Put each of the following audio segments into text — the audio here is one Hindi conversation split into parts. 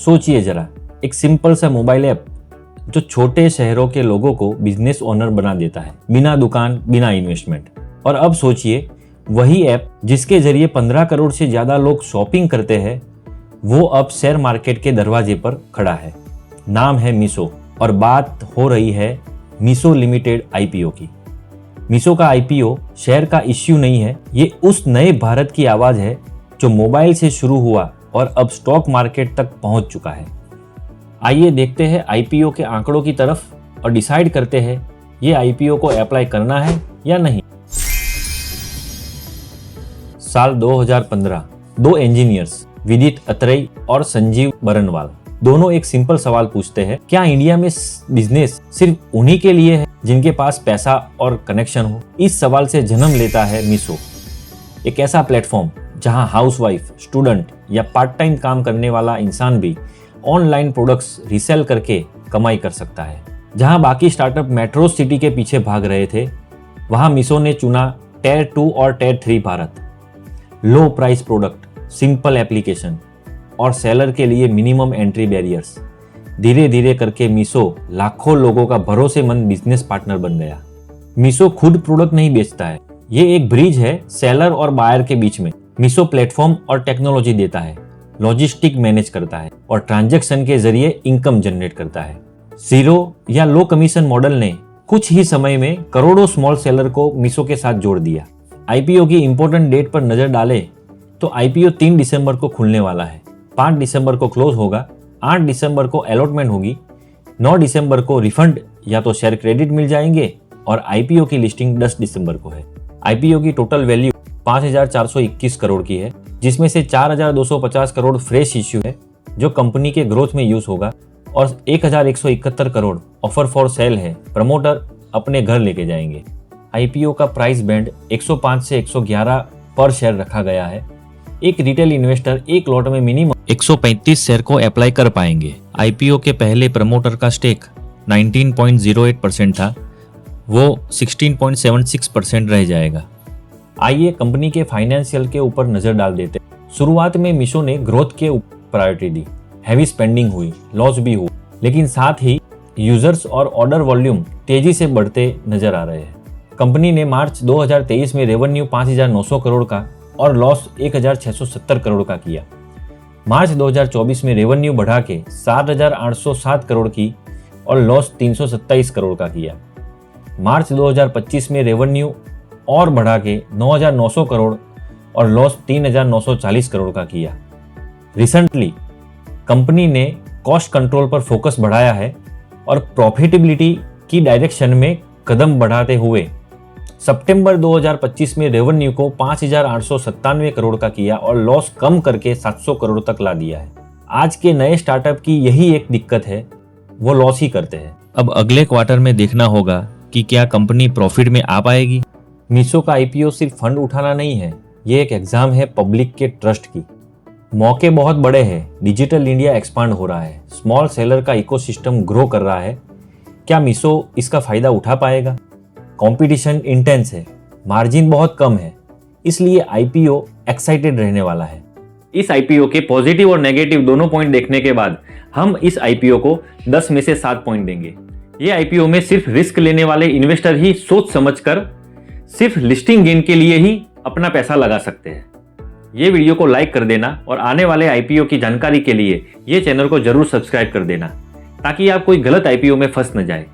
सोचिए जरा, एक सिंपल सा मोबाइल ऐप जो छोटे शहरों के लोगों को बिजनेस ओनर बना देता है, बिना दुकान, बिना इन्वेस्टमेंट। और अब सोचिए, वही ऐप जिसके जरिए 15 करोड़ से ज्यादा लोग शॉपिंग करते हैं, वो अब शेयर मार्केट के दरवाजे पर खड़ा है। नाम है मीशो और बात हो रही है मीशो लिमिटेड आईपीओ की। मीशो का आईपीओ शेयर का इश्यू नहीं है, ये उस नए भारत की आवाज है जो मोबाइल से शुरू हुआ और अब स्टॉक मार्केट तक पहुंच चुका है। आइए देखते हैं आईपीओ के आंकड़ों की तरफ और डिसाइड करते हैं ये आईपीओ को अप्लाई करना है या नहीं। साल 2015, दो इंजीनियर्स विदित अत्रेय और संजीव बरनवाल दोनों एक सिंपल सवाल पूछते हैं, क्या इंडिया में बिजनेस सिर्फ उन्हीं के लिए है जिनके पास पैसा और कनेक्शन हो? इस सवाल से जन्म लेता है मीशो, एक ऐसा प्लेटफॉर्म जहां हाउसवाइफ, स्टूडेंट या पार्ट टाइम काम करने वाला इंसान भी ऑनलाइन प्रोडक्ट्स रीसेल करके कमाई कर सकता है। जहां बाकी स्टार्टअप मेट्रो सिटी के पीछे भाग रहे थे, वहां मीशो ने चुना टियर 2 और tier 3 Bharat. Low price product, simple application और सेलर के लिए मिनिमम एंट्री बैरियर्स। धीरे धीरे करके मीशो लाखों लोगों का भरोसेमंद बिजनेस पार्टनर बन गया। मीशो खुद प्रोडक्ट नहीं बेचता है, ये एक ब्रिज है सेलर और बायर के बीच में। मीशो प्लेटफॉर्म और टेक्नोलॉजी देता है, लॉजिस्टिक मैनेज करता है और ट्रांजैक्शन के जरिए इनकम जनरेट करता है। जीरो या लो कमीशन मॉडल ने कुछ ही समय में करोड़ों स्मॉल सेलर को मीशो के साथ जोड़ दिया। आईपीओ की इंपॉर्टेंट डेट पर नजर डालें तो आईपीओ 3 दिसंबर को खुलने वाला है, 5 दिसंबर को क्लोज होगा, 8 दिसंबर को अलॉटमेंट होगी, 9 दिसंबर को रिफंड या तो शेयर क्रेडिट मिल जाएंगे और आईपीओ की लिस्टिंग 10 दिसंबर को है। आईपीओ की टोटल वैल्यू 5,421 करोड़ की है, जिसमें से 4,250 करोड़ फ्रेश इश्यू है जो कंपनी के ग्रोथ में यूज होगा और 1,171 करोड़ ऑफर फॉर सेल है, प्रमोटर अपने घर लेके जाएंगे। आईपीओ का प्राइस बैंड 105 से 111 पर शेयर रखा गया है। एक रिटेल इन्वेस्टर एक लॉट में मिनिमम 135 शेयर को अप्लाई कर पाएंगे। आईपीओ के पहले प्रमोटर का स्टेक 19.08% था, वो 16.76% रह जाएगा। आइए कंपनी के फाइनेंशियल के ऊपर नजर डाल देते हैं। शुरुआत में मीशो ने ग्रोथ के ऊपर प्रायोरिटी दी, हैवी स्पेंडिंग हुई, लॉस भी हुआ, लेकिन साथ ही यूजर्स और ऑर्डर वॉल्यूम तेजी से बढ़ते नजर आ रहे हैं। कंपनी ने मार्च 2023 में रेवेन्यू 5,900 करोड़ का और लॉस 1,670 करोड़ का किया। मार्च 2024 में रेवेन्यू बढ़ा के 7,807 करोड़ की और लॉस 327 करोड़ का किया। मार्च 2025 में रेवेन्यू और बढ़ा के 9,900 करोड़ और लॉस 3,940 करोड़ का किया। रिसेंटली कंपनी ने कॉस्ट कंट्रोल पर फोकस बढ़ाया है और प्रॉफिटेबिलिटी की डायरेक्शन में कदम बढ़ाते हुए सितंबर 2025 में रेवेन्यू को 5,897 करोड़ का किया और लॉस कम करके 700 करोड़ तक ला दिया है। आज के नए स्टार्टअप की यही एक दिक्कत है, वो लॉस ही करते हैं। अब अगले क्वार्टर में देखना होगा कि क्या कंपनी प्रॉफिट में आ पाएगी। मीशो का आईपीओ सिर्फ फंड उठाना नहीं है, ये एक एग्जाम है पब्लिक के ट्रस्ट की। मौके बहुत बड़े हैं, डिजिटल इंडिया एक्सपांड हो रहा है, स्मॉल सेलर का इकोसिस्टम ग्रो कर रहा है। क्या मीशो इसका फायदा उठा पाएगा? कंपटीशन इंटेंस है, मार्जिन बहुत कम है, इसलिए आईपीओ एक्साइटेड रहने वाला है। इस आईपीओ के पॉजिटिव और नेगेटिव दोनों पॉइंट देखने के बाद हम इस आईपीओ को 10 में से 7 पॉइंट देंगे। ये आईपीओ में सिर्फ रिस्क लेने वाले इन्वेस्टर ही सोच समझकर सिर्फ लिस्टिंग गेन के लिए ही अपना पैसा लगा सकते हैं। ये वीडियो को लाइक कर देना और आने वाले आईपीओ की जानकारी के लिए ये चैनल को जरूर सब्सक्राइब कर देना ताकि आप कोई गलत आईपीओ में फंस न जाए।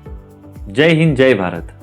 जय हिंद, जय भारत।